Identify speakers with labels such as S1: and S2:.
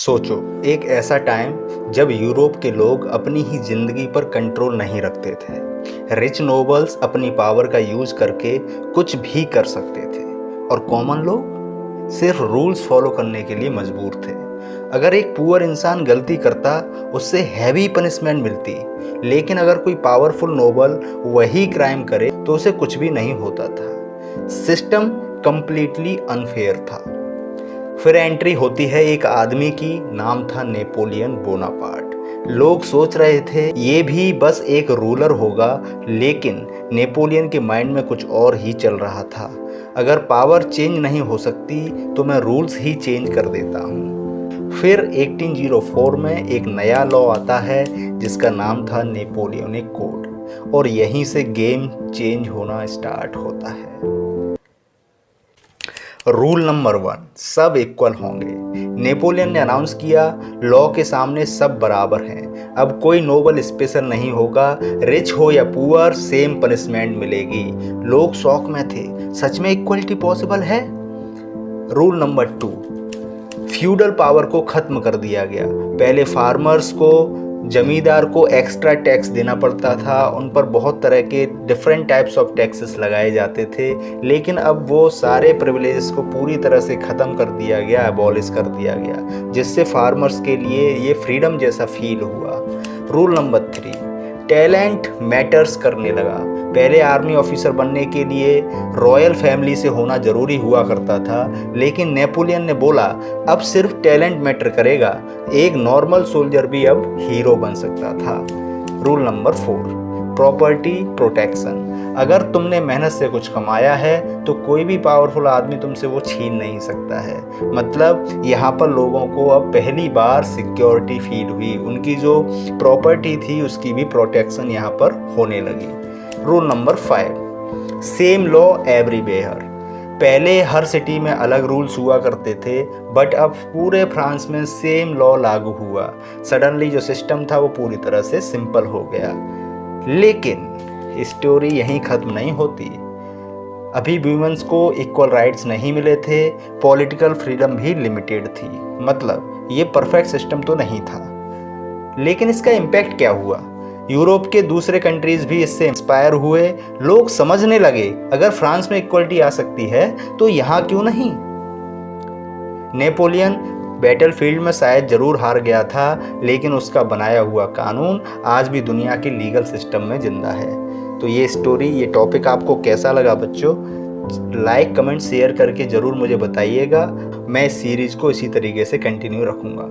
S1: सोचो, एक ऐसा टाइम जब यूरोप के लोग अपनी ही जिंदगी पर कंट्रोल नहीं रखते थे। रिच नोबल्स अपनी पावर का यूज करके कुछ भी कर सकते थे और कॉमन लोग सिर्फ रूल्स फॉलो करने के लिए मजबूर थे। अगर एक पुअर इंसान गलती करता उससे हैवी पनिशमेंट मिलती, लेकिन अगर कोई पावरफुल नोबल वही क्राइम करे तो उसे कुछ भी नहीं होता था। सिस्टम कंप्लीटली अनफेयर था। फिर एंट्री होती है एक आदमी की, नाम था नेपोलियन बोनापार्ट। लोग सोच रहे थे ये भी बस एक रूलर होगा, लेकिन नेपोलियन के माइंड में कुछ और ही चल रहा था। अगर पावर चेंज नहीं हो सकती तो मैं रूल्स ही चेंज कर देता हूँ। फिर 1804 में एक नया लॉ आता है जिसका नाम था नेपोलियनिक कोड, और यहीं से गेम चेंज होना स्टार्ट होता है। रूल नंबर 1, सब इक्वल होंगे। नेपोलियन ने अनाउंस किया, लॉ के सामने सब बराबर हैं। अब कोई नोबल स्पेशल नहीं होगा, रिच हो या पुअर सेम पनिशमेंट मिलेगी। लोग शॉक में थे, सच में इक्वलिटी पॉसिबल है। रूल नंबर 2, फ्यूडल पावर को खत्म कर दिया गया। पहले फार्मर्स को, जमींदार को एक्स्ट्रा टैक्स देना पड़ता था, उन पर बहुत तरह के डिफरेंट टाइप्स ऑफ टैक्सेस लगाए जाते थे, लेकिन अब वो सारे प्रिविलेजेस को पूरी तरह से ख़त्म कर दिया गया, अबॉलिश कर दिया गया, जिससे फार्मर्स के लिए ये फ्रीडम जैसा फील हुआ। रूल नंबर 3, टैलेंट मैटर्स करने लगा। पहले आर्मी ऑफिसर बनने के लिए रॉयल फैमिली से होना ज़रूरी हुआ करता था, लेकिन नेपोलियन ने बोला अब सिर्फ टैलेंट मैटर करेगा। एक नॉर्मल सोल्जर भी अब हीरो बन सकता था। Rule number 4, property protection. अगर तुमने मेहनत से कुछ कमाया है तो कोई भी पावरफुल आदमी तुमसे वो छीन नहीं सकता है। मतलब यहाँ पर लोगों को अब पहली बार सिक्योरिटी फील हुई, उनकी जो प्रॉपर्टी थी उसकी भी प्रोटेक्शन यहाँ पर होने लगी। Rule number 5, same law everywhere. पहले हर सिटी में अलग रूल्स हुआ करते थे, बट अब पूरे फ्रांस में सेम लॉ लागू हुआ। सडनली जो सिस्टम था वो पूरी तरह से सिंपल हो गया। लेकिन स्टोरी यहीं ख़त्म नहीं होती। अभी वुमेन्स को इक्वल राइट्स नहीं मिले थे, पॉलिटिकल फ्रीडम भी लिमिटेड थी। मतलब ये परफेक्ट सिस्टम तो नहीं था, लेकिन इसका इम्पैक्ट क्या हुआ? यूरोप के दूसरे कंट्रीज भी इससे इंस्पायर हुए। लोग समझने लगे अगर फ्रांस में इक्वलिटी आ सकती है तो यहाँ क्यों नहीं। नेपोलियन बैटलफील्ड में शायद जरूर हार गया था, लेकिन उसका बनाया हुआ कानून आज भी दुनिया के लीगल सिस्टम में जिंदा है। तो ये स्टोरी, ये टॉपिक आपको कैसा लगा बच्चों? लाइक, कमेंट, शेयर करके ज़रूर मुझे बताइएगा। मैं इस सीरीज़ को इसी तरीके से कंटिन्यू रखूँगा।